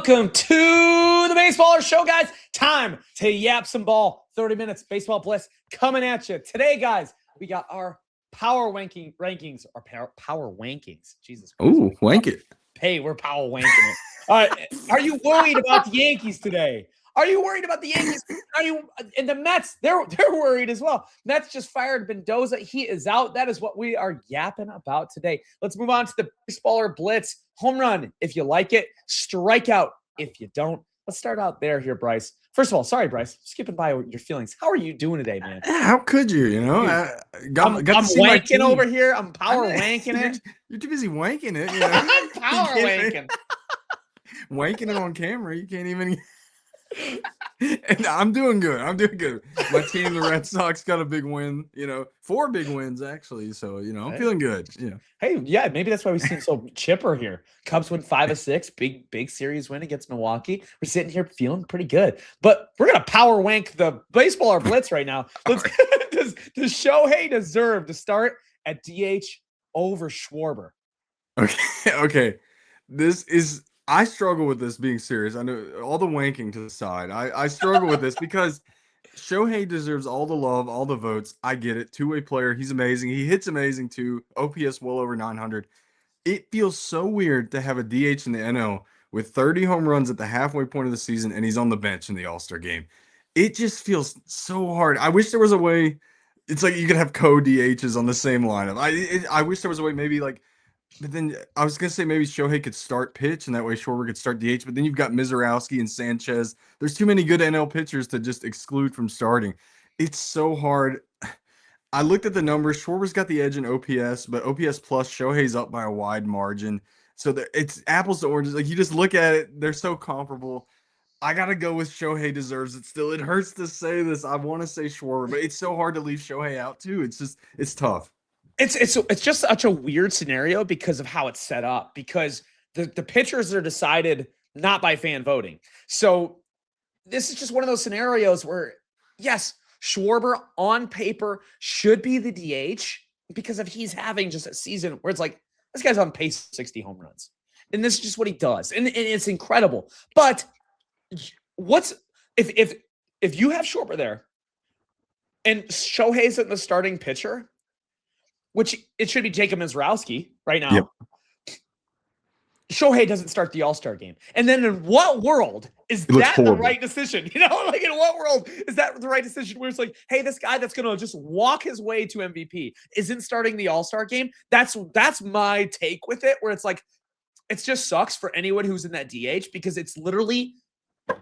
Welcome to the BSBLR show, guys. Time to yap some ball. 30 minutes, baseball bliss coming at you. Today, guys, we got our power rankings. Our power wankings. Jesus Christ. Ooh, wank it. Hey, we're power wanking it. All right. Are you worried about the Yankees today? Are you worried about the Yankees? Are you and the Mets? They're worried as well. Mets just fired Mendoza. He is out. That is what we are yapping about today. Let's move on to the BSBLR Blitz. Home run if you like it. Strikeout if you don't. Let's start out there here, Bryce. First of all, sorry, Bryce. Skipping by your feelings. How are you doing today, man? How could you? You know, I'm wanking over here. I'm power wanking it. You're too busy wanking it. You know? I'm power wanking. Wanking it on camera. You can't even. And I'm doing good. My team, the Red Sox, got a big win. 4 big wins actually. So I'm feeling good. Hey, yeah, maybe that's why we seem so chipper here. Cubs win 5 of 6, big series win against Milwaukee. We're sitting here feeling pretty good. But we're gonna power wank the BSBLR Blitz right now. Does Shohei deserve to start at DH over Schwarber? Okay. I struggle with this, being serious. I know all the wanking to the side. I struggle with this because Shohei deserves all the love, all the votes. I get it. Two-way player. He's amazing. He hits amazing too. OPS well over 900. It feels so weird to have a DH in the NL with 30 home runs at the halfway point of the season, and he's on the bench in the All-Star game. It just feels so hard. I wish there was a way. It's like you could have co-DHs on the same lineup. I wish there was a way, maybe like. But then I was going to say maybe Shohei could start pitch, and that way Schwarber could start DH. But then you've got Mizorowski and Sanchez. There's too many good NL pitchers to just exclude from starting. It's so hard. I looked at the numbers. Schwarber's got the edge in OPS, but OPS plus Shohei's up by a wide margin. So it's apples to oranges. Like, you just look at it, they're so comparable. I got to go with Shohei deserves it still. It hurts to say this. I want to say Schwarber, but it's so hard to leave Shohei out too. It's tough. It's just such a weird scenario because of how it's set up, because the pitchers are decided not by fan voting. So this is just one of those scenarios where, yes, Schwarber on paper should be the DH because if he's having just a season where it's like, this guy's on pace for 60 home runs. And this is just what he does. And it's incredible. But if you have Schwarber there and Shohei's the starting pitcher, which it should be Jacob Mizorowski right now. Yep. Shohei doesn't start the All-Star game. And then in what world is that the right decision? In what world is that the right decision where it's like, hey, this guy that's going to just walk his way to MVP isn't starting the All-Star game? That's my take with it, where it's like, it just sucks for anyone who's in that DH because it's literally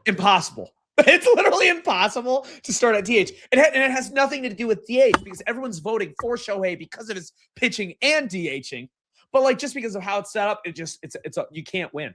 impossible. It's literally impossible to start at DH. And it has nothing to do with DH because everyone's voting for Shohei because of his pitching and DHing. But just because of how it's set up, you can't win.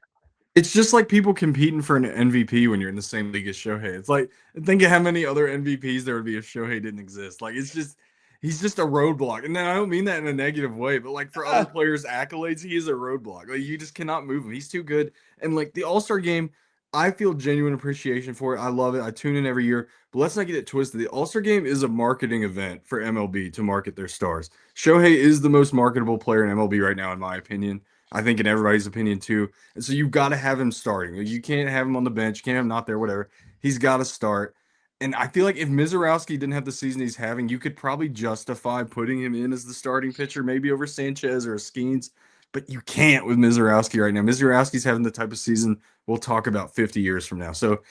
It's just like people competing for an MVP when you're in the same league as Shohei. It's like, think of how many other MVPs there would be if Shohei didn't exist. He's just a roadblock. And then I don't mean that in a negative way, but for other players' accolades, he is a roadblock. You just cannot move him. He's too good. And the All-Star game, I feel genuine appreciation for it. I love it. I tune in every year. But let's not get it twisted. The All-Star game is a marketing event for MLB to market their stars. Shohei is the most marketable player in MLB right now, in my opinion. I think in everybody's opinion, too. And so you've got to have him starting. You can't have him on the bench. You can't have him not there, whatever. He's got to start. And I feel like if Mizorowski didn't have the season he's having, you could probably justify putting him in as the starting pitcher, maybe over Sanchez or Skeens. But you can't with Mizorowski right now. Mizorowski's having the type of season we'll talk about 50 years from now. So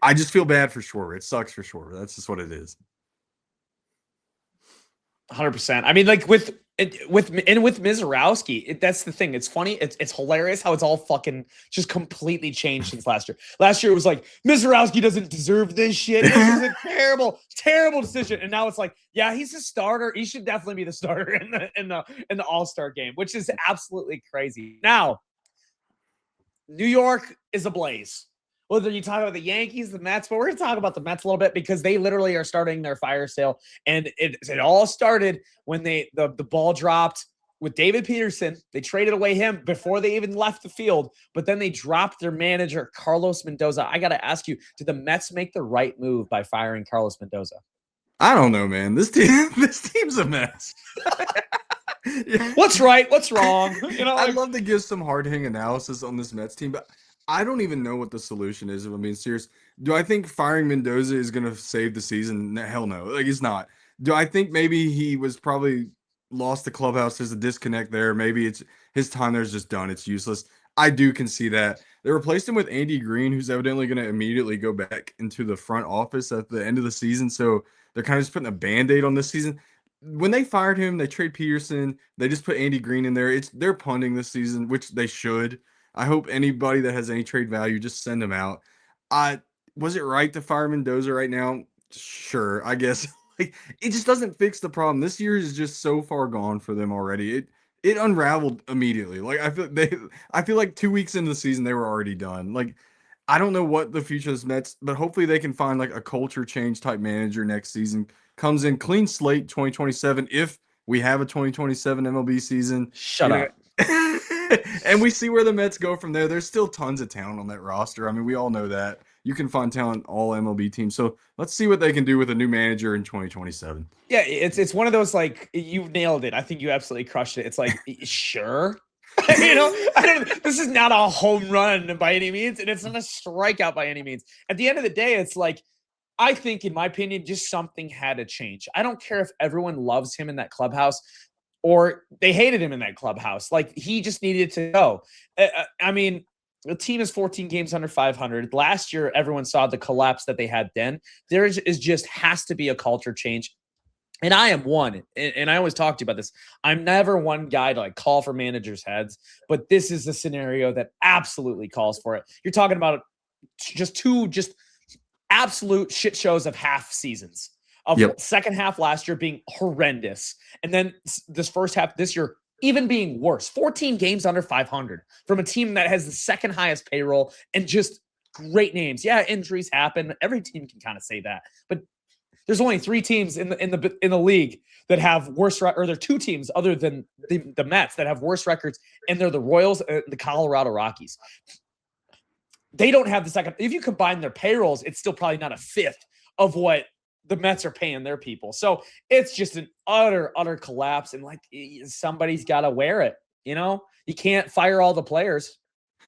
I just feel bad for Schwarber. It sucks for Schwarber. That's just what it is. 100%. I mean, with Mizorowski, that's the thing. It's funny. It's hilarious how it's all fucking just completely changed since last year. Last year it was like, Mizorowski doesn't deserve this shit. This is a terrible decision. And now it's like, yeah, he's a starter. He should definitely be the starter in the All-Star game, which is absolutely crazy. Now, New York is ablaze. Whether you talk about the Yankees, the Mets, but we're going to talk about the Mets a little bit because they literally are starting their fire sale. And it all started when the ball dropped with David Peterson. They traded away him before they even left the field, but then they dropped their manager, Carlos Mendoza. I got to ask you, did the Mets make the right move by firing Carlos Mendoza? I don't know, man. This team's a mess. What's right? What's wrong? I'd love to give some hard-hitting analysis on this Mets team, but I don't even know what the solution is, if I'm being serious. Do I think firing Mendoza is going to save the season? Hell no. Like, it's not. Do I think maybe he was probably lost the clubhouse? There's a disconnect there. Maybe it's his time there's just done. It's useless. I do concede that. They replaced him with Andy Green, who's evidently going to immediately go back into the front office at the end of the season. So they're kind of just putting a band-aid on this season. When they fired him, they trade Peterson. They just put Andy Green in there. They're punting this season, which they should. I hope anybody that has any trade value, just send them out. I Was it right to fire Mendoza right now? Sure, I guess. Like, it just doesn't fix the problem. This year is just so far gone for them already. It unraveled immediately. Like, I feel like 2 weeks into the season they were already done. Like, I don't know what the future is Mets, but hopefully they can find like a culture change type manager next season. Comes in clean slate 2027 if we have a 2027 MLB season. Shut up. And we see where the Mets go from there. There's still tons of talent on that roster. I mean, we all know that. You can find talent all MLB teams. So let's see what they can do with a new manager in 2027. Yeah, it's one of those, like, you nailed it. I think you absolutely crushed it. It's like, sure. This is not a home run by any means, and it's not a strikeout by any means. At the end of the day, it's like, I think, in my opinion, just something had to change. I don't care if everyone loves him in that clubhouse or they hated him in that clubhouse. Like, he just needed to go. I mean, the team is 14 games under 500. Last year, everyone saw the collapse that they had then. There is just has to be a culture change. And I am one, and I always talk to you about this. I'm never one guy to like call for managers' heads, but this is a scenario that absolutely calls for it. You're talking about just two absolute shit shows of half seasons. Second half last year being horrendous, and then this first half this year even being worse. 14 games under 500 from a team that has the second highest payroll and just great names. Yeah, injuries happen. Every team can kind of say that, but there's only 3 teams in the league that have worse, or there are 2 teams other than the Mets that have worse records, and they're the Royals and the Colorado Rockies. They don't have the second. If you combine their payrolls, it's still probably not a fifth of what the Mets are paying their people. So it's just an utter collapse. And like, somebody's got to wear it. You can't fire all the players.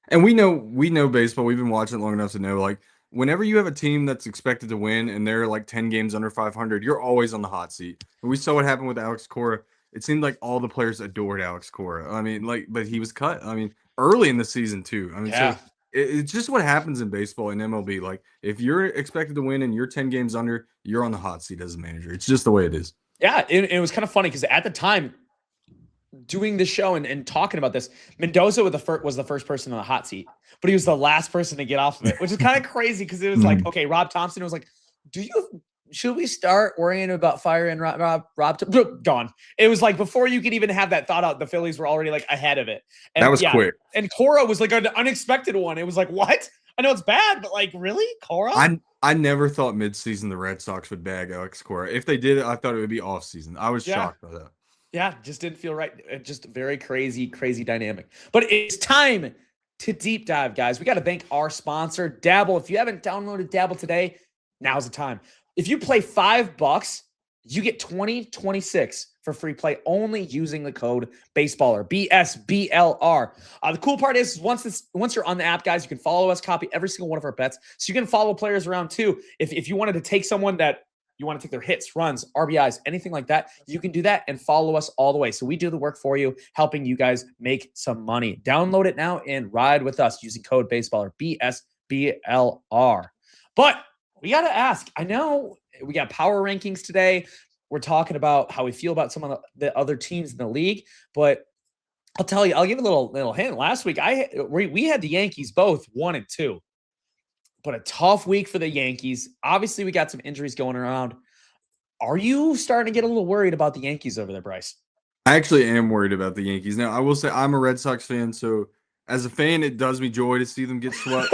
And we know baseball. We've been watching it long enough to know, like, whenever you have a team that's expected to win and they're like 10 games under 500, you're always on the hot seat. And we saw what happened with Alex Cora. It seemed like all the players adored Alex Cora. I mean, like, but he was cut. I mean, early in the season too. I mean, Yeah. So it's just what happens in baseball and MLB. Like, if you're expected to win and you're 10 games under, you're on the hot seat as a manager. It's just the way it is. Yeah, it was kind of funny because at the time, doing this show and talking about this, Mendoza was the first person on the hot seat, but he was the last person to get off of it, which is kind of crazy because it was like, okay, Rob Thompson was like, should we start worrying about firing Rob? Gone. It was like before you could even have that thought out, the Phillies were already like ahead of it. And that was quick. And Cora was like an unexpected one. It was like, what? I know it's bad, but like, really? Cora? I never thought midseason the Red Sox would bag Alex Cora. If they did it, I thought it would be off season. I was shocked by that. Yeah, just didn't feel right. Just very crazy dynamic. But it's time to deep dive, guys. We got to thank our sponsor, Dabble. If you haven't downloaded Dabble today, now's the time. If you play $5, you get 2026 for free play only using the code BSBLR, BSBLR. The cool part is once you're on the app, guys, you can follow us, copy every single one of our bets. So you can follow players around too. If you wanted to take someone that you want to take their hits, runs, RBIs, anything like that, you can do that and follow us all the way. So we do the work for you, helping you guys make some money. Download it now and ride with us using code BSBLR, BSBLR. But we got to ask, I know we got power rankings today. We're talking about how we feel about some of the other teams in the league, but I'll tell you, I'll give a little hint. Last week, we had the Yankees both 1 and 2. But a tough week for the Yankees. Obviously, we got some injuries going around. Are you starting to get a little worried about the Yankees over there, Bryce? I actually am worried about the Yankees. Now, I will say I'm a Red Sox fan, so as a fan, it does me joy to see them get swept.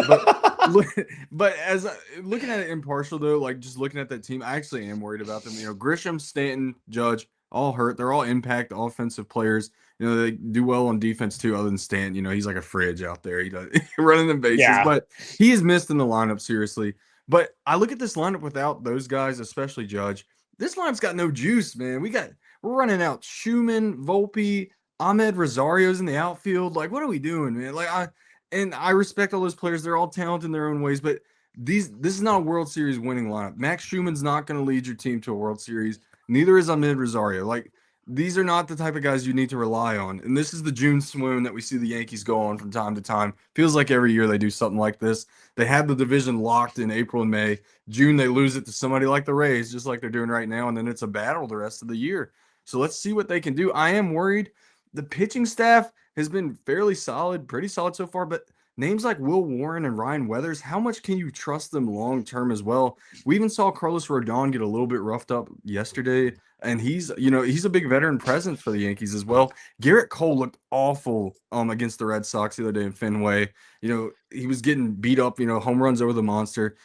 But as looking at it impartial, though, like just looking at that team, I actually am worried about them. Grisham, Stanton, Judge, all hurt. They're all impact offensive players. They do well on defense too, other than Stanton. He's like a fridge out there. He does running the bases, but he is missed in the lineup, seriously. But I look at this lineup without those guys, especially Judge. This lineup's got no juice, man. We're running out Schumann, Volpe, Ahmed Rosario's in the outfield. Like, what are we doing, man? Like, And I respect all those players. They're all talented in their own ways, but this is not a World Series winning lineup. Max Schumann's not going to lead your team to a World Series. Neither is Ahmed Rosario. Like, these are not the type of guys you need to rely on. And this is the June swoon that we see the Yankees go on from time to time. Feels like every year they do something like this. They had the division locked in April and May. June, they lose it to somebody like the Rays, just like they're doing right now. And then it's a battle the rest of the year. So let's see what they can do. I am worried. The pitching staff has been fairly solid, pretty solid so far, but names like Will Warren and Ryan Weathers, how much can you trust them long term as well? We even saw Carlos Rodon get a little bit roughed up yesterday, and he's a big veteran presence for the Yankees as well. Garrett Cole looked awful against the Red Sox the other day in Fenway. He was getting beat up, home runs over the monster.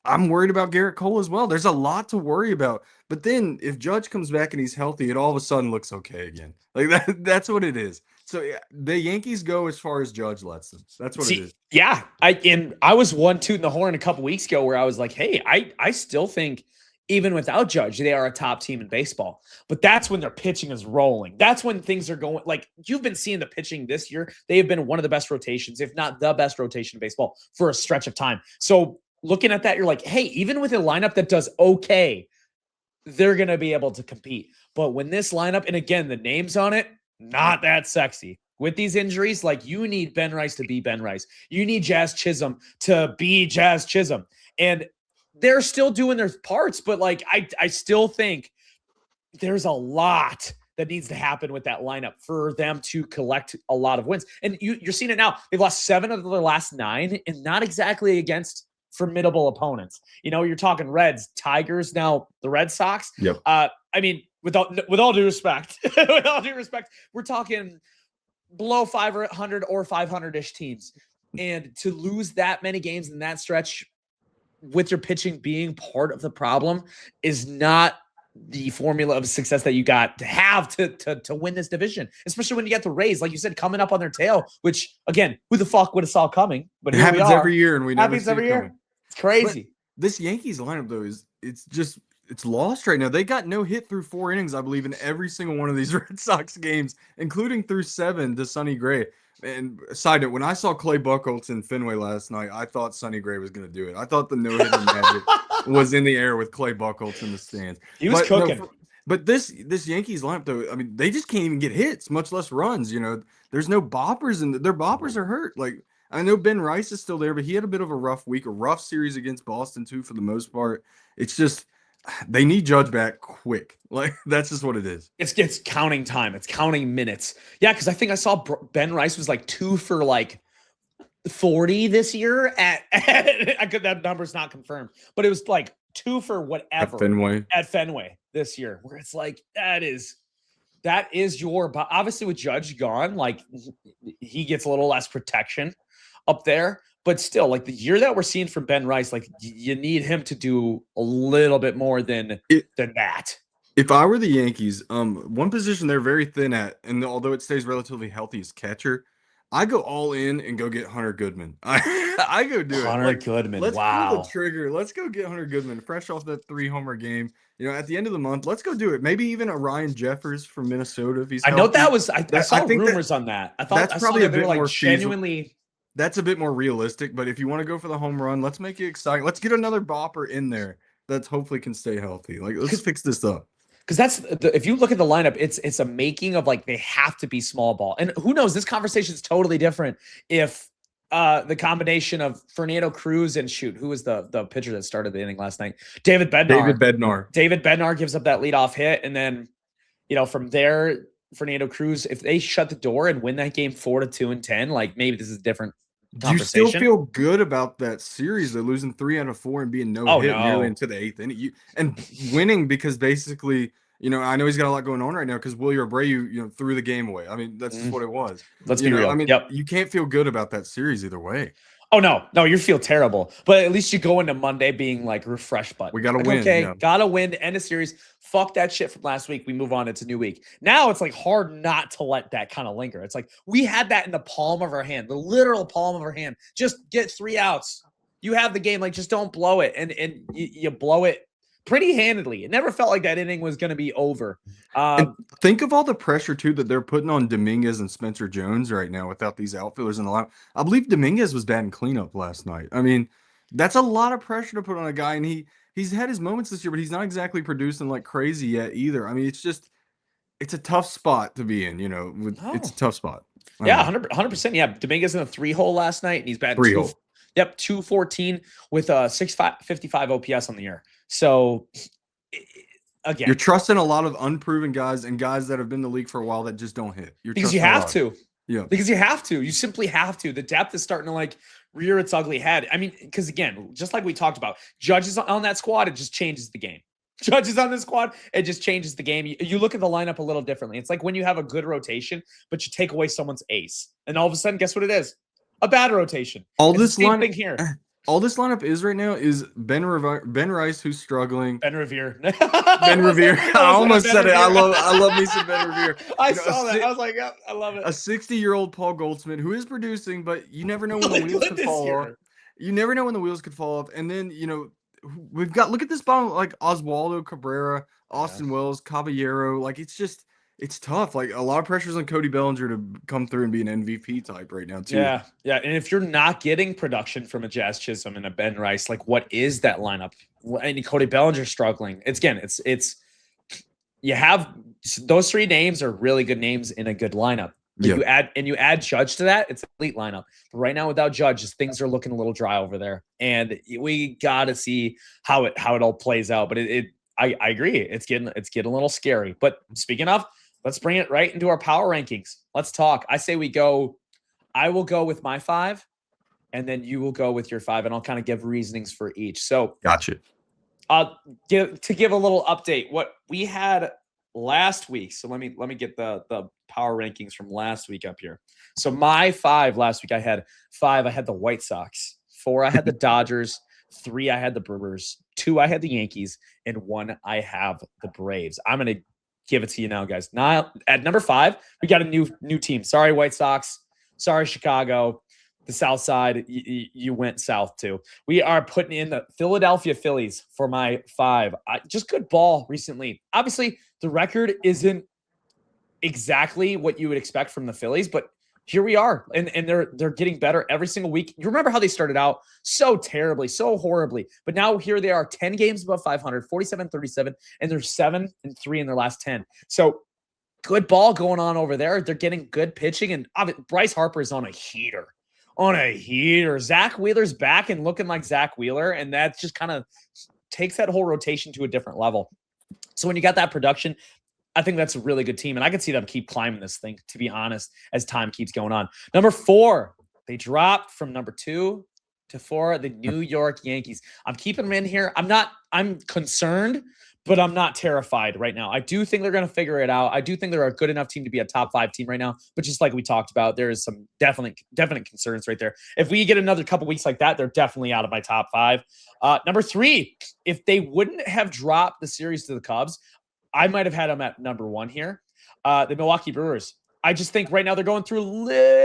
I'm worried about Garrett Cole as well. There's a lot to worry about. But then if Judge comes back and he's healthy, it all of a sudden looks okay again. Like that's what it is. So yeah, the Yankees go as far as Judge lets them. That's what it is. Yeah. I was one tooting the horn a couple weeks ago where I was like, hey, I still think even without Judge, they are a top team in baseball. But that's when their pitching is rolling. That's when things are going, like you've been seeing the pitching this year. They have been one of the best rotations, if not the best rotation in baseball for a stretch of time. So looking at that, you're like, hey, even with a lineup that does okay, they're going to be able to compete. But when this lineup, and again, the names on it, not that sexy. With these injuries, like you need Ben Rice to be Ben Rice. You need Jazz Chisholm to be Jazz Chisholm. And they're still doing their parts, but like I still think there's a lot that needs to happen with that lineup for them to collect a lot of wins. And you're seeing it now. They've lost 7 of their last 9, and not exactly against formidable opponents. You're talking Reds, Tigers, now the Red Sox. Yep. I mean, with all due respect, we're talking below 500 or 500-ish teams. And to lose that many games in that stretch with your pitching being part of the problem is not the formula of success that you got to have to win this division, especially when you get the Rays, like you said, coming up on their tail, which again, who the fuck would have saw coming? But it happens every year, and we never see every it year. coming. It's crazy. But this Yankees lineup though it's lost right now. They got no hit through 4 innings, I believe, in every single one of these Red Sox games, including through 7 to Sonny Gray. And side note, when I saw Clay Buchholz in Fenway last night, I thought Sonny Gray was going to do it. I thought the no-hitter magic was in the air with Clay Buchholz in the stands. He was cooking. No, but this Yankees lineup, though, I mean, they just can't even get hits, much less runs. There's no boppers, and their boppers are hurt. Like, I know Ben Rice is still there, but he had a bit of a rough week, a rough series against Boston, too, for the most part. It's just they need Judge back quick. Like, that's just what it is. It's counting time. It's counting minutes. Yeah, because I think I saw Ben Rice was like 2 for like 40 this year that number's not confirmed, but it was like 2 for whatever at Fenway this year, where it's like that is your, obviously with Judge gone, like he gets a little less protection up there. But still, like the year that we're seeing from Ben Rice, like you need him to do a little bit more than that. If I were the Yankees, one position they're very thin at, and although it stays relatively healthy, is catcher. I go all in and go get Hunter Goodman. I go do it. Hunter Goodman. Let's wow. pull the trigger. Let's go get Hunter Goodman, fresh off that 3-homer game. At the end of the month, let's go do it. Maybe even a Ryan Jeffers from Minnesota if he's healthy. I know that was. I saw rumors on that. I thought that's probably a bit more genuinely. That's a bit more realistic, but if you want to go for the home run, let's make it exciting. Let's get another bopper in there that hopefully can stay healthy. Like, let's fix this up. Because if you look at the lineup, it's a making of like they have to be small ball. And who knows, this conversation is totally different if the combination of Fernando Cruz and who was the pitcher that started the inning last night? David Bednar. David Bednar gives up that leadoff hit, and then from there, Fernando Cruz, if they shut the door and win that game 4-2 and 10, like maybe this is different. Do you still feel good about that series? They're losing 3 out of 4 and being no hit nearly into the 8th inning, and winning because basically, I know he's got a lot going on right now because Wilyer Abreu, threw the game away. I mean, that's just what it was. Let's be real. I mean, you can't feel good about that series either way. Oh, no, you feel terrible. But at least you go into Monday being like refreshed button. We got to win. Okay, got to win. End of series. Fuck that shit from last week. We move on. It's a new week. Now it's like hard not to let that kind of linger. It's like we had that in the palm of our hand, the literal palm of our hand. Just get 3 outs. You have the game. Like, just don't blow it. And you blow it pretty handedly. It never felt like that inning was going to be over. And think of all the pressure too that they're putting on Dominguez and Spencer Jones right now without these outfielders in the lineup. I believe Dominguez was batting cleanup last night. I mean, that's a lot of pressure to put on a guy, and he's had his moments this year, but he's not exactly producing like crazy yet either. I mean, it's a tough spot to be in. It's a tough spot. Yeah, 100%. Yeah, Dominguez in a 3-hole last night, and he's batting 3-hole. Yep, 214 with a 655 OPS on the year. So again, you're trusting a lot of unproven guys and guys that have been in the league for a while that just don't hit. Because you have to. Yeah. Because you have to. You simply have to. The depth is starting to like rear its ugly head. I mean, because again, just like we talked about, Judge is on that squad, it just changes the game. Judge is on this squad, it just changes the game. You look at the lineup a little differently. It's like when you have a good rotation, but you take away someone's ace. And all of a sudden, guess what it is? A bad rotation. All this same thing here. All this lineup is right now is Ben Rice, who's struggling. Ben Revere. Ben Revere. I almost said it. I love me some Ben Revere. I saw that. I was like, yep, I love it. A 60-year-old Paul Goldschmidt who is producing, but you never know when the wheels could fall off. You never know when the wheels could fall off. And then, we've got, look at this bottom, like Oswaldo Cabrera, Austin Wells, Caballero. Like, it's tough. Like, a lot of pressures on Cody Bellinger to come through and be an MVP type right now, too. Yeah. And if you're not getting production from a Jazz Chisholm and a Ben Rice, like, what is that lineup? And Cody Bellinger struggling. It's you have those three names are really good names in a good lineup. Yeah. You add Judge to that, it's an elite lineup. But right now, without Judge, things are looking a little dry over there, and we got to see how it all plays out. But I agree, it's getting a little scary. But speaking of, let's bring it right into our power rankings. Let's talk. I say I will go with my 5, and then you will go with your 5, and I'll kind of give reasonings for each. So gotcha. To give a little update, what we had last week. So let me get the power rankings from last week up here. So my 5 last week, I had the White Sox, 4 I had the Dodgers, 3 I had the Brewers, 2 I had the Yankees, and 1 I have the Braves. I'm gonna give it to you now, guys. Now at number 5, we got a new team. Sorry, White Sox. Sorry, Chicago. The South Side, you went south too. We are putting in the Philadelphia Phillies for my 5. Just good ball recently. Obviously, the record isn't exactly what you would expect from the Phillies, but here we are, and they're getting better every single week. You remember how they started out so terribly, so horribly, but now here they are, 10 games above 500, 47-37, and they're 7-3 in their last 10. So good ball going on over there. They're getting good pitching, and Bryce Harper is on a heater. Zach Wheeler's back and looking like Zach Wheeler, and that just kind of takes that whole rotation to a different level. So when you got that production, I think that's a really good team, and I can see them keep climbing this thing, to be honest, as time keeps going on. Number 4, they dropped from number 2 to 4, the New York Yankees. I'm keeping them in here. I'm concerned, but I'm not terrified right now. I do think they're going to figure it out. I do think they're a good enough team to be a top 5 team right now. But just like we talked about, there is some definite concerns right there. If we get another couple weeks like that, they're definitely out of my top 5. Number 3, if they wouldn't have dropped the series to the Cubs, I might have had them at number 1 here. The Milwaukee Brewers. I just think right now they're going through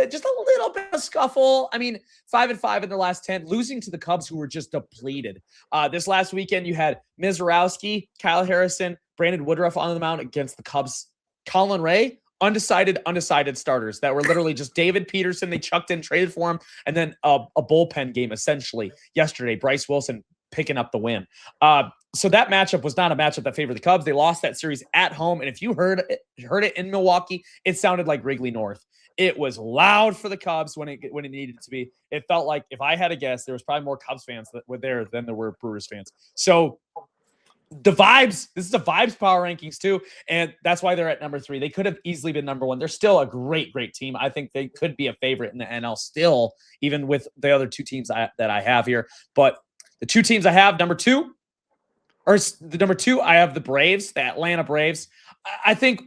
just a little bit of scuffle. I mean, 5-5 in their last 10, losing to the Cubs, who were just depleted. This last weekend, you had Mizorowski, Kyle Harrison, Brandon Woodruff on the mound against the Cubs. Colin Ray, undecided starters that were literally just David Peterson. They chucked in, traded for him, and then a bullpen game essentially yesterday. Bryce Wilson picking up the win. So that matchup was not a matchup that favored the Cubs. They lost that series at home, and if you heard it in Milwaukee, it sounded like Wrigley North. It was loud for the Cubs when it needed to be. It felt like, if I had to guess, there was probably more Cubs fans that were there than there were Brewers fans. So the vibes, this is the vibes power rankings too, and that's why they're at number 3. They could have easily been number 1. They're still a great team. I think they could be a favorite in the NL still, even with the other 2 teams that I have here. But the 2 teams I have, number 2, I have the Braves, the Atlanta Braves. I think,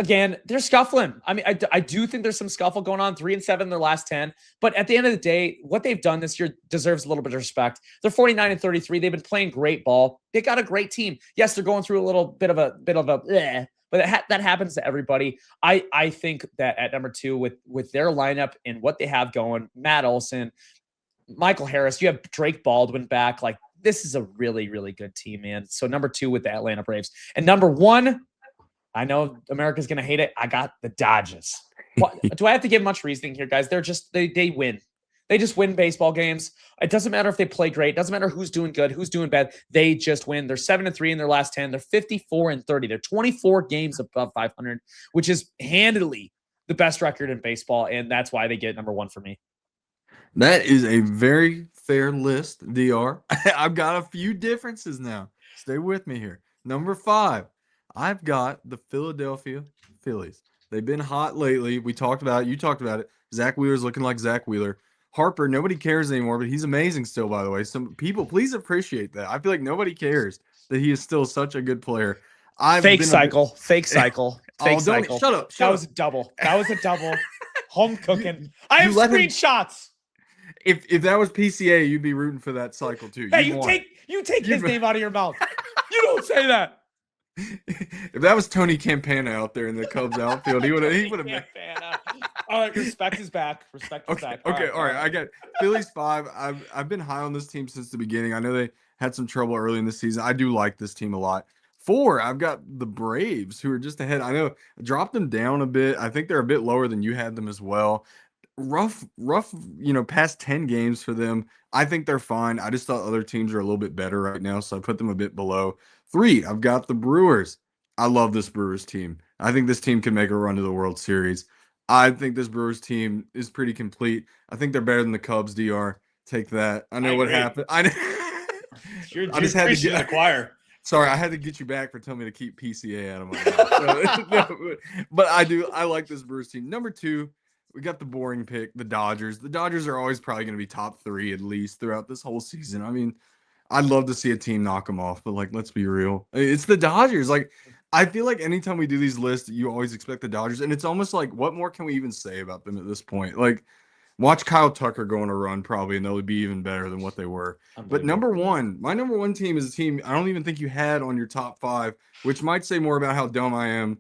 again, they're scuffling. I mean, I do think there's some scuffle going on. 3-7 in their last 10. But at the end of the day, what they've done this year deserves a little bit of respect. They're 49-33. They've been playing great ball. They got a great team. Yes, they're going through a little bit of a but that happens to everybody. I think that at number 2, with their lineup and what they have going, Matt Olson, Michael Harris, you have Drake Baldwin back. Like, this is a really, really good team, man. So number 2 with the Atlanta Braves. And number 1, I know America's going to hate it. I got the Dodgers. What, do I have to give much reasoning here, guys? They're just, they win. They just win baseball games. It doesn't matter if they play great. It doesn't matter who's doing good, who's doing bad. They just win. They're 7-3 in their last 10. They're 54-30. They're 24 games above 500, which is handily the best record in baseball. And that's why they get number 1 for me. That is a very fair list, DR. I've got a few differences now. Stay with me here. Number 5, I've got the Philadelphia Phillies. They've been hot lately. We talked about it. You talked about it. Zach Wheeler's looking like Zach Wheeler. Harper, nobody cares anymore, but he's amazing still, by the way. Some people, please appreciate that. I feel like nobody cares that he is still such a good player. Fake cycle. Fake cycle. Shut up. That was a double. Home cooking. I have screenshots. If that was PCA, you'd be rooting for that cycle too. Hey, you take his name out of your mouth. You don't say that. If that was Tony Campana out there in the Cubs outfield, he would have been. All right, respect is back. Respect is back. All right. I got Phillies 5. I've been high on this team since the beginning. I know they had some trouble early in the season. I do like this team a lot. 4, I've got the Braves, who are just ahead. I know I dropped them down a bit. I think they're a bit lower than you had them as well. Rough, past 10 games for them. I think they're fine. I just thought other teams are a little bit better right now, so I put them a bit below. 3, I've got the Brewers. I love this Brewers team. I think this team can make a run to the World Series. I think this Brewers team is pretty complete. I think they're better than the Cubs, DR. Take that. I know what happened. I just had to get the choir. Sorry, I had to get you back for telling me to keep PCA out of my mouth. But I like this Brewers team. Number 2, we got the boring pick, the Dodgers. The Dodgers are always probably going to be top 3 at least throughout this whole season. I mean, I'd love to see a team knock them off, but let's be real. It's the Dodgers. I feel like anytime we do these lists, you always expect the Dodgers, and it's almost like, what more can we even say about them at this point? Watch Kyle Tucker go on a run probably, and they'll be even better than what they were. But number 1, my number 1 team is a team I don't even think you had on your top 5, which might say more about how dumb I am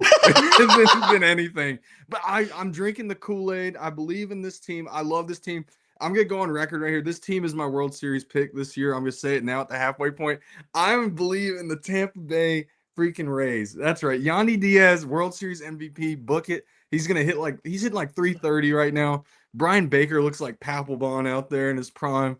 than anything. But I'm drinking the Kool-Aid. I believe in this team. I love this team. I'm going to go on record right here. This team is my World Series pick this year. I'm going to say it now at the halfway point. I believe in the Tampa Bay freaking Rays. That's right. Yandy Diaz, World Series MVP. Book it. He's going to he's hitting like 330 right now. Brian Baker looks like Papelbon out there in his prime.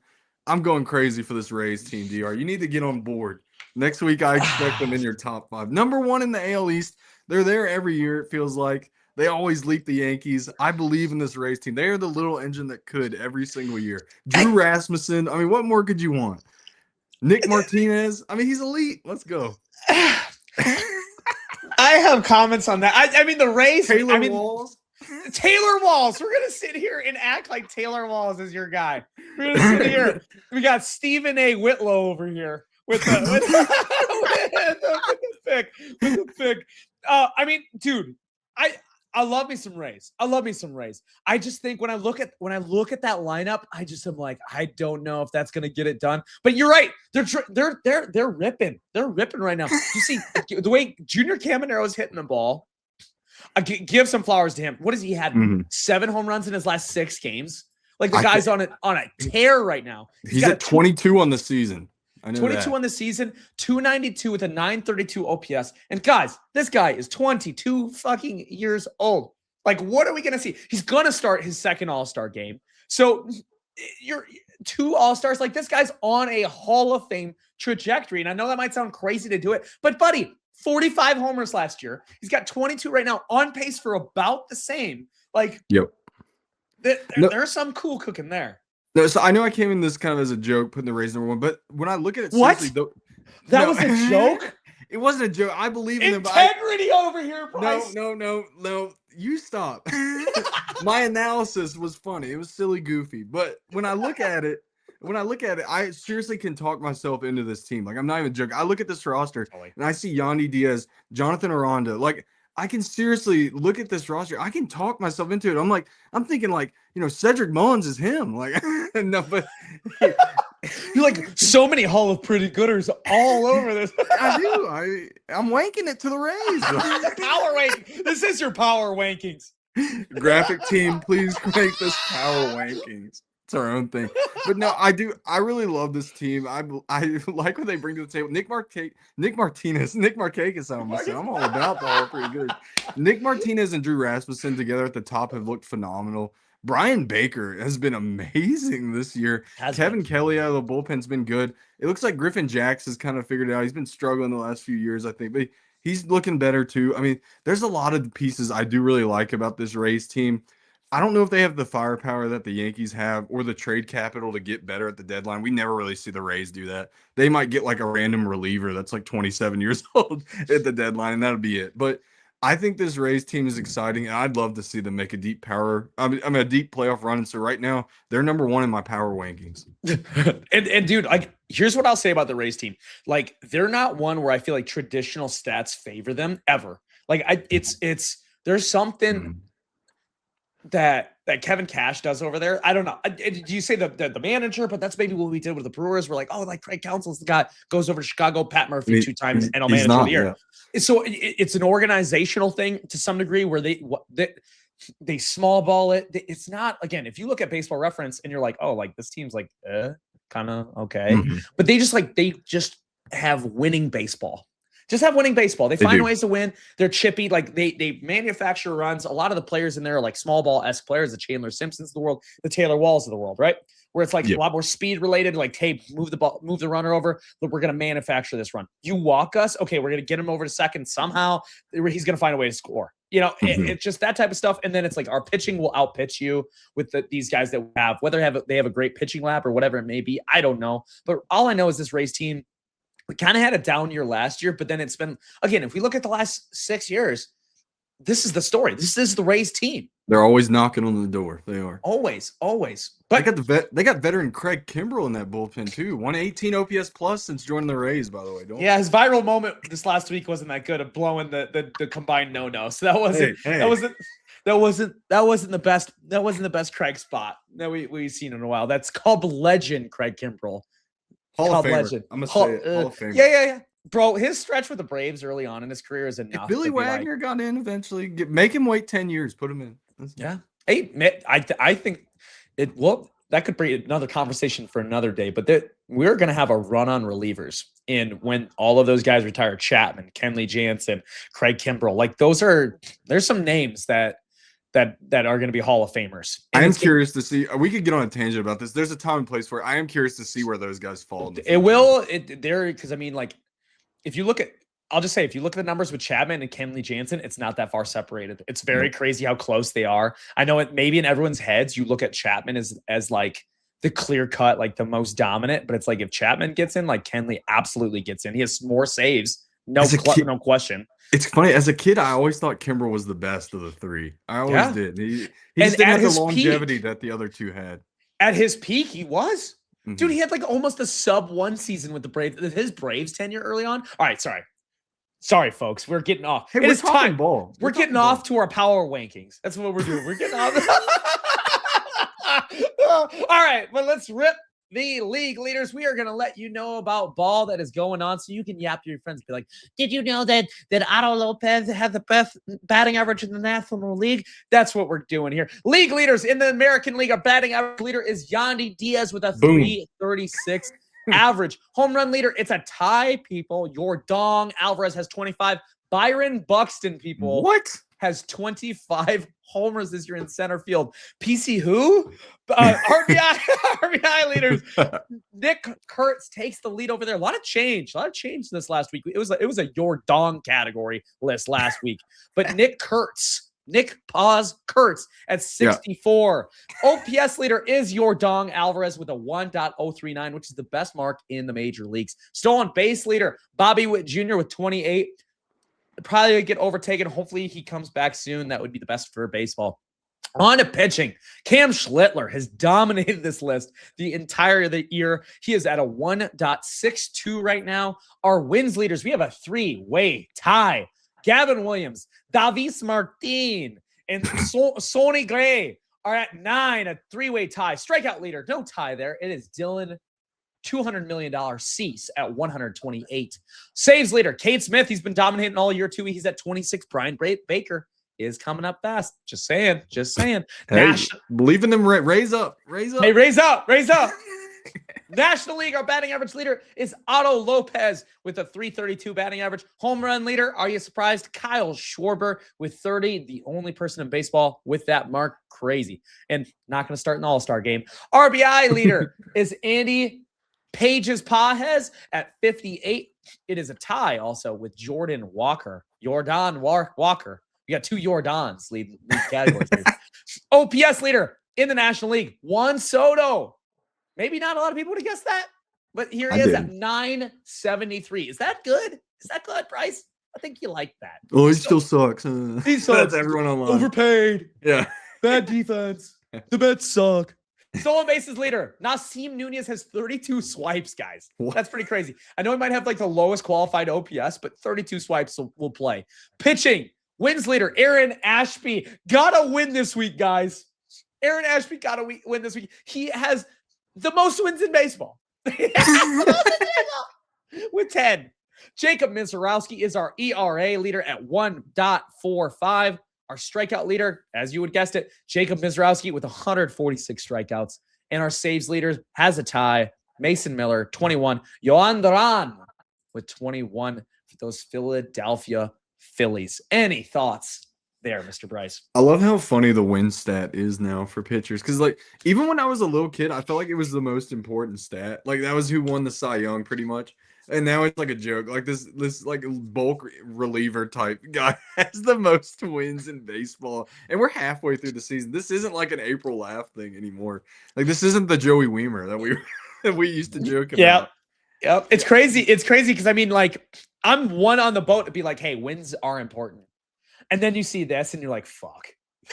I'm going crazy for this Rays team, DR. You need to get on board. Next week, I expect them in your top 5. Number 1 in the AL East. They're there every year, it feels like. They always leap the Yankees. I believe in this Rays team. They are the little engine that could every single year. Drew Rasmussen. I mean, what more could you want? Nick Martinez. I mean, he's elite. Let's go. I have comments on that. I mean, the Rays. Taylor Walls. Taylor Walls. We're gonna sit here and act like Taylor Walls is your guy. We're gonna sit here. We got Stephen A. Whitlow over here with the pick. I mean, dude, I love me some Rays. I just think when I look at that lineup, I just am like, I don't know if that's gonna get it done. But you're right. They're ripping. They're ripping right now. You see the way Junior Caminero is hitting the ball. Give some flowers to him. What has he had? 7 home runs in his last 6 games. Like the guy's on a tear right now. He's at 22 on the season. I know 22 on the season, 292 with a 932 OPS. And guys, this guy is 22 fucking years old. Like, what are we gonna see? He's gonna start his second All-Star game. So you're 2 All-Stars. Like, this guy's on a Hall of Fame trajectory. And I know that might sound crazy to do it, but buddy, 45 homers last year. He's got 22 right now, on pace for about the same. Like, yep. There's some cool cooking there. No, so I know I came in this kind of as a joke, putting the Rays number 1, but when I look at it, what? That was a joke? It wasn't a joke. I believe in them. Integrity over here, Bryce. No. You stop. My analysis was funny. It was silly, goofy. But when I look at it, I seriously can talk myself into this team. Like, I'm not even joking. I look at this roster and I see Yandy Diaz, Jonathan Aranda. Like, I can seriously look at this roster. I can talk myself into it. I'm thinking Cedric Mullins is him. Like, no, but you're like so many Hall of Pretty Gooders all over this. I do. I'm wanking it to the Rays. Power wanking. This is your power wankings. Graphic team, please make this power wankings. It's our own thing. But no, I really love this team. I like what they bring to the table. Nick Martinez. Nick Markakis, I'm gonna say. I'm all about that. All pretty good. Nick Martinez and Drew Rasmussen together at the top have looked phenomenal. Brian Baker has been amazing this year. Kevin Kelly out of the bullpen's been good. It looks like Griffin Jacks has kind of figured it out. He's been struggling the last few years, I think, but he's looking better too. I mean, there's a lot of pieces I do really like about this Rays team. I don't know if they have the firepower that the Yankees have or the trade capital to get better at the deadline. We never really see the Rays do that. They might get like a random reliever that's like 27 years old at the deadline, and that'll be it. But I think this Rays team is exciting, and I'd love to see them make a deep a deep playoff run. And so right now, they're number one in my power rankings. and dude, like, here's what I'll say about the Rays team. Like, they're not one where I feel like traditional stats favor them ever. Like, there's something that Kevin Cash does over there. I don't know. Did you say the manager? But that's maybe what we did with the Brewers. We're like, oh, like Craig Counsell's the guy, goes over to Chicago, Pat Murphy 2 times, and I'll manage for the year. Yeah. So it's an organizational thing to some degree where they small ball it. It's not, again, if you look at Baseball Reference and you're like, oh, like this team's like kind of okay. But they just have winning baseball. Just have winning baseball. They find ways to win. They're chippy. Like they manufacture runs. A lot of the players in there are like small ball-esque players, the Chandler Simpsons of the world, the Taylor Walls of the world, right? Where it's like a lot more speed related, like, hey, move the runner over. But we're going to manufacture this run. You walk us. Okay, we're going to get him over to second somehow. He's going to find a way to score. You know, it's just that type of stuff. And then it's like our pitching will outpitch you with these guys that we have, whether they have a great pitching lab or whatever it may be. I don't know. But all I know is this Rays team, we kind of had a down year last year, but then it's been, again, if we look at the last 6 years, this is the story. This is the Rays team. They're always knocking on the door. They are. Always. But they got veteran Craig Kimbrell in that bullpen too. 118 OPS plus since joining the Rays, by the way. His viral moment this last week wasn't that good of blowing the combined no. So that wasn't the best. That wasn't the best Craig spot that we've seen in a while. That's called legend Craig Kimbrell. Hall of Famer. Legend. I'm gonna say it. Hall of Famer. Yeah. Bro, his stretch with the Braves early on in his career is enough. If Billy Wagner got in eventually, make him wait 10 years, put him in. Yeah. Hey, I think that could be another conversation for another day, but we're going to have a run on relievers. And when all of those guys retire, Chapman, Kenley Jansen, Craig Kimbrell, like there's some names that are going to be Hall of Famers. And I am curious to see. We could get on a tangent about this. There's a time and place for it. I am curious to see where those guys fall. Because I mean, like, if you look at the numbers with Chapman and Kenley Jansen, it's not that far separated. It's very crazy how close they are. I know it maybe in everyone's heads, you look at Chapman as like the clear cut, like the most dominant, but it's like if Chapman gets in, like Kenley absolutely gets in. He has more saves. No question. It's funny. As a kid, I always thought Kimbrell was the best of the three. I always did. He just didn't have the longevity that the other two had. At his peak, he was. Dude, he had like almost a sub-1 season with the Braves. His Braves tenure early on. All right, sorry, folks. We're getting off. Hey, it's time. Ball. We're getting off to our power wankings. That's what we're doing. We're getting off. All right, well, let's rip the league leaders. We are going to let you know about ball that is going on so you can yap to your friends. Be like, did you know that Otto Lopez had the best batting average in the National League? That's what we're doing here. League leaders in the American League. Our batting average leader is Yandy Diaz with a 336 average. Home run leader, it's a tie, people. Your Dong Alvarez has 25. Byron Buxton, people. What? Has 25 homers this year in center field. PC who? RBI leaders. Nick Kurtz takes the lead over there. A lot of change this last week. It was a your dong category list last week. But Nick Kurtz at 64. OPS leader is your Dong Alvarez with a 1.039, which is the best mark in the major leagues. Stolen base leader, Bobby Witt Jr. with 28. Probably get overtaken. Hopefully he comes back soon. That would be the best for baseball. On to pitching. Cam Schlittler has dominated this list the entire year. He is at a 1.62 right now. Our wins leaders, we have a 3-way tie. Gavin Williams, Davis Martin, and Sonny Gray are at 9, a 3-way tie. Strikeout leader, no tie there. It is Dylan $200 million Cease at 128. Saves leader, Cade Smith. He's been dominating all year too. He's at 26. Brian Baker is coming up fast. Just saying. Hey, believe in them. Raise up. Hey, raise up. National League, our batting average leader is Otto Lopez with a 332 batting average. Home run leader, are you surprised? Kyle Schwarber with 30, the only person in baseball with that mark. Crazy. And not going to start an all-star game. RBI leader is Andy Pages-Pajes at 58. It is a tie also with Jordan Walker. Walker. You got two Jordans lead categories. OPS leader in the National League, Juan Soto. Maybe not a lot of people would have guessed that, but here he is at 973. Is that good? Is that good, Bryce? I think you like that. Oh, he still sucks. He sucks. That's everyone online. Overpaid. Yeah. Bad defense. The Mets suck. Stolen bases leader, Nasim Nunez has 32 swipes, guys. What? That's pretty crazy. I know he might have like the lowest qualified OPS, but 32 swipes will play. Pitching, wins leader, Aaron Ashby. Gotta win this week, guys. Aaron Ashby gotta win this week. He has the most wins in baseball. With 10. Jacob Mizorowski is our ERA leader at 1.45. Our strikeout leader, as you would guessed it, Jacob Mizorowski with 146 strikeouts. And our saves leader has a tie. Mason Miller, 21. Yohan Duran with 21 for those Philadelphia Phillies. Any thoughts there, Mr. Bryce? I love how funny the win stat is now for pitchers. Because, like, even when I was a little kid, I felt like it was the most important stat. Like, that was who won the Cy Young pretty much. And now it's like a joke. Like this like bulk reliever type guy has the most wins in baseball. And we're halfway through the season. This isn't like an April laugh thing anymore. Like this isn't the Joey Weimer that we used to joke about. Yep. It's crazy. It's crazy because I mean, like, I'm one on the boat to be like, hey, wins are important. And then you see this and you're like, fuck.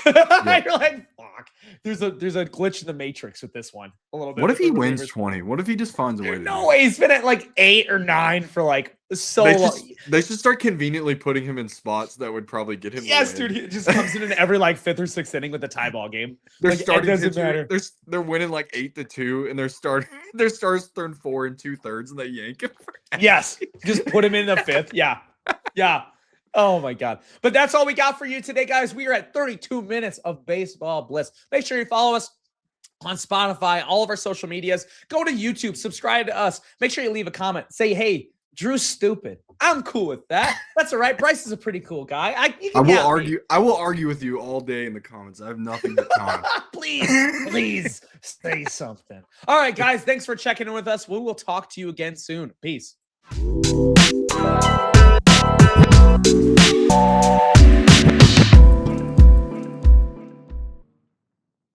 Yeah. You're like, fuck. There's a glitch in the matrix with this one a little bit. What if he wins 20? What if he just finds a way? No way. He's been at like 8 or 9 for like so long. They should start conveniently putting him in spots that would probably get him. Yes, dude. He just comes in every like 5th or 6th inning with a tie ball game. They're like, starting. It doesn't matter. They're winning like 8-2, and their stars turn 4 2/3, and they yank him. Yes, just put him in the 5th. Yeah. Oh my God. But that's all we got for you today, guys. We are at 32 minutes of baseball bliss. Make sure you follow us on Spotify, all of our social medias. Go to YouTube, subscribe to us. Make sure you leave a comment. Say, hey, Drew's stupid. I'm cool with that. That's all right. Bryce is a pretty cool guy. I will argue with you all day in the comments. I have nothing but time. Please say something. All right, guys. Thanks for checking in with us. We will talk to you again soon. Peace.